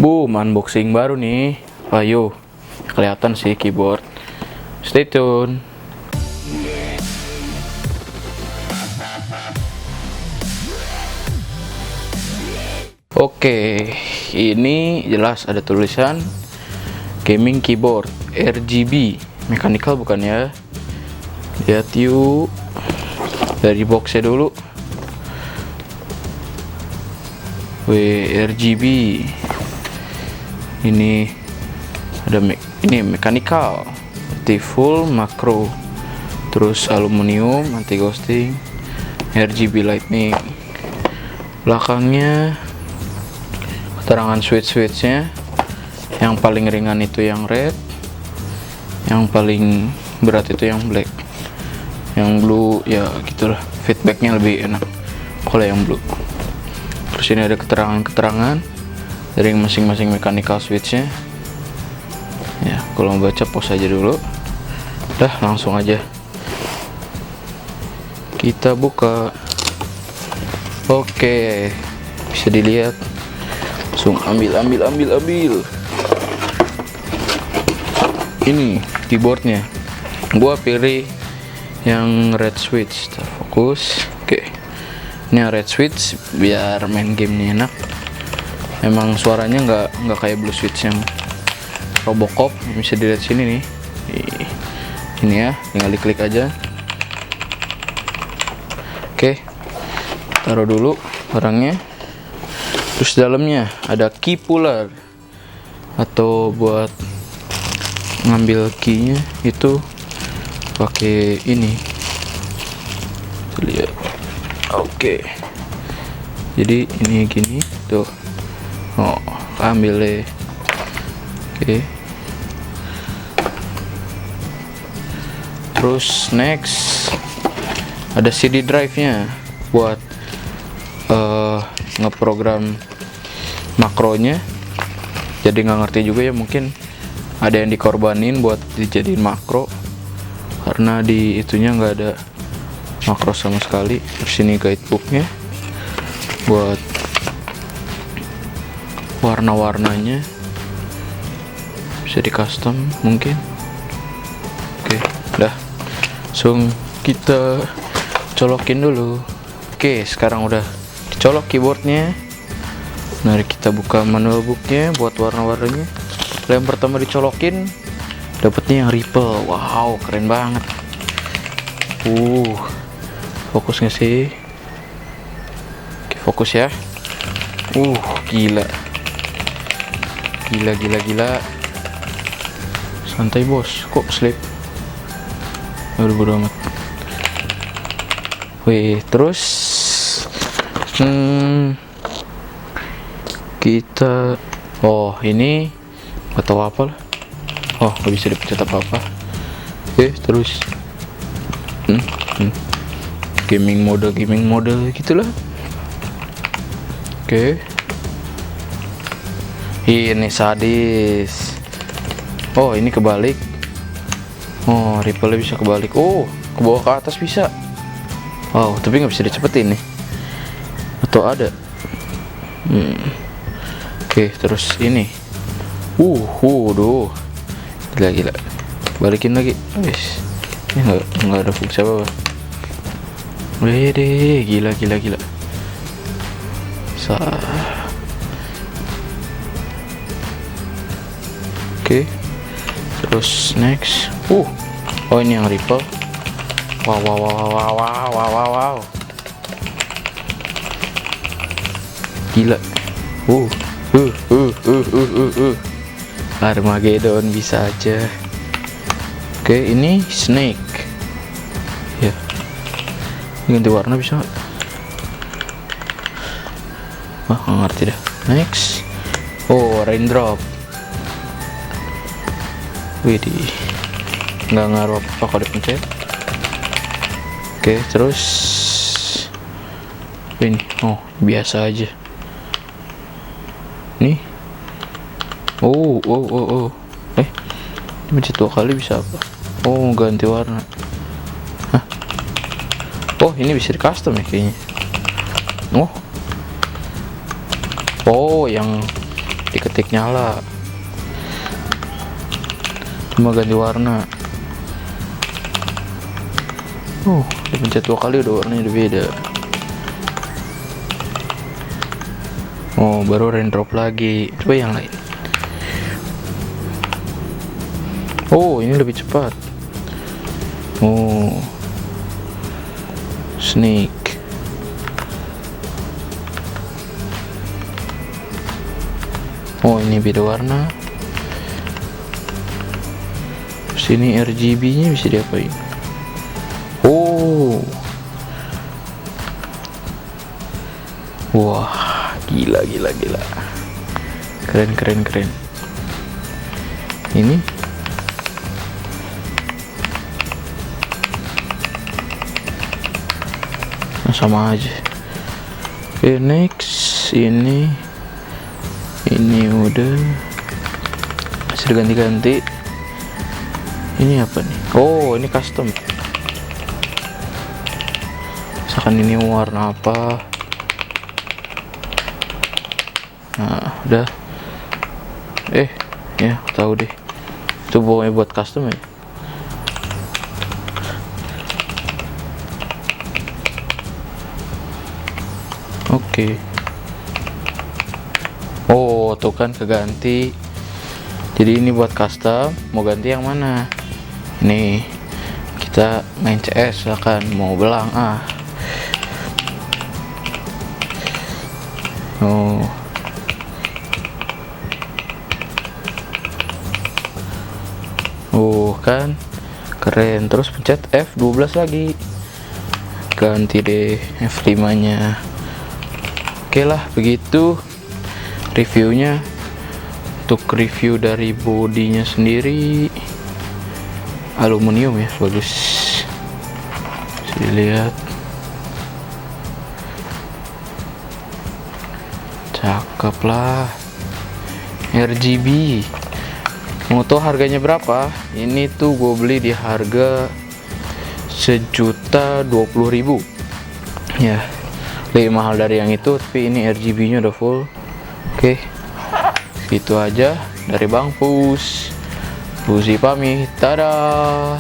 Boom, unboxing baru nih. Ayo, kelihatan sih keyboard. Stay tune. Oke, ini jelas ada tulisan gaming keyboard RGB, mechanical bukan ya? Lihat yuk dari boxnya dulu. RGB. Ini ada ini mechanical, seperti full makro, terus aluminium anti ghosting, RGB lightning. Belakangnya keterangan switch-switchnya. Yang paling ringan itu yang red, yang paling berat itu yang black, yang blue ya gitulah, feedbacknya lebih enak kalau yang blue. Terus ini ada keterangan-keterangan dari masing-masing mechanical switchnya ya. Kalau mau baca pause aja dulu, dah langsung aja kita buka. Oke, bisa dilihat, langsung ambil. Ini keyboardnya, gua pilih yang red switch. Fokus. Oke, ini yang red switch biar main gamenya enak. Emang suaranya nggak kayak blue switch yang Robocop. Bisa dilihat sini nih. Ini ya, tinggal diklik aja. Oke, taruh dulu barangnya. Terus dalamnya ada key puller, atau buat ngambil keynya itu pakai ini. Lihat. Oke, jadi ini gini tuh. Oh, ambil deh. Oke. Terus next ada CD drive-nya buat ngeprogram makronya. Jadi nggak ngerti juga ya, mungkin ada yang dikorbanin buat dijadiin makro, karena di itunya nggak ada makro sama sekali. Terus ini guidebooknya buat warna-warnanya, bisa di custom mungkin. Oke, dah langsung kita colokin dulu. Oke, sekarang udah dicolok keyboardnya. Mari kita buka manual booknya buat warna-warnanya. Yang pertama dicolokin, dapetnya yang Ripple. Wow, keren banget. Fokus nggak sih? Oke, fokus ya. Gila. Santai bos, kok slip? Bodo amat. Terus kita ini nggak tahu apa lah. Nggak bisa dipencet apa-apa. Terus gaming mode gitulah. Oke. Ini sadis. Ini kebalik. Ripple bisa kebalik. Ke bawah ke atas bisa. Tapi nggak bisa dicepetin nih. Atau ada? Oke, terus ini. Gila. Balikin lagi. Ini nggak ada fungsi apa-apa. Gila. Oke, terus next. Ini yang Ripple. Wow. Gila. Armageddon bisa aja. Oke, ini snake. Ya. Ganti warna bisa nggak? Nggak ngerti dah. Next. Raindrop. Nggak ngaruh apa kalau dipencet. Oke, terus ini biasa aja nih. Dipencet 2 kali bisa apa? Ganti warna. Ini bisa di custom ya kayaknya. Yang diketik nyala, cuma ganti warna. Dipencet 2 kali udah warnanya udah beda. Baru raindrop lagi. Coba yang lain. Ini lebih cepat. Snake. Ini beda warna. Sini RGB nya bisa diapain? Wah, gila. Keren. Ini sama aja. Oke, next. Ini udah masih diganti-ganti. Ini apa nih? Ini custom. Misalkan ini warna apa? Nah, udah. Ya, tahu deh. Itu pokoknya buat custom ya. Oke. Tuh kan keganti. Jadi ini buat custom, mau ganti yang mana? Ini kita main CS misalkan mau belang kan keren. Terus pencet F12 lagi, ganti deh F5 nya. Oke lah, begitu reviewnya. Untuk review dari bodinya sendiri aluminium ya, bagus. Bisa dilihat, cakep lah. RGB. Mau tau harganya berapa? Ini tuh gue beli di harga 1.020.000 ya, lebih mahal dari yang itu, tapi ini RGB nya udah full. Oke, gitu aja dari Bang Pus. Puzi pamit, dadah.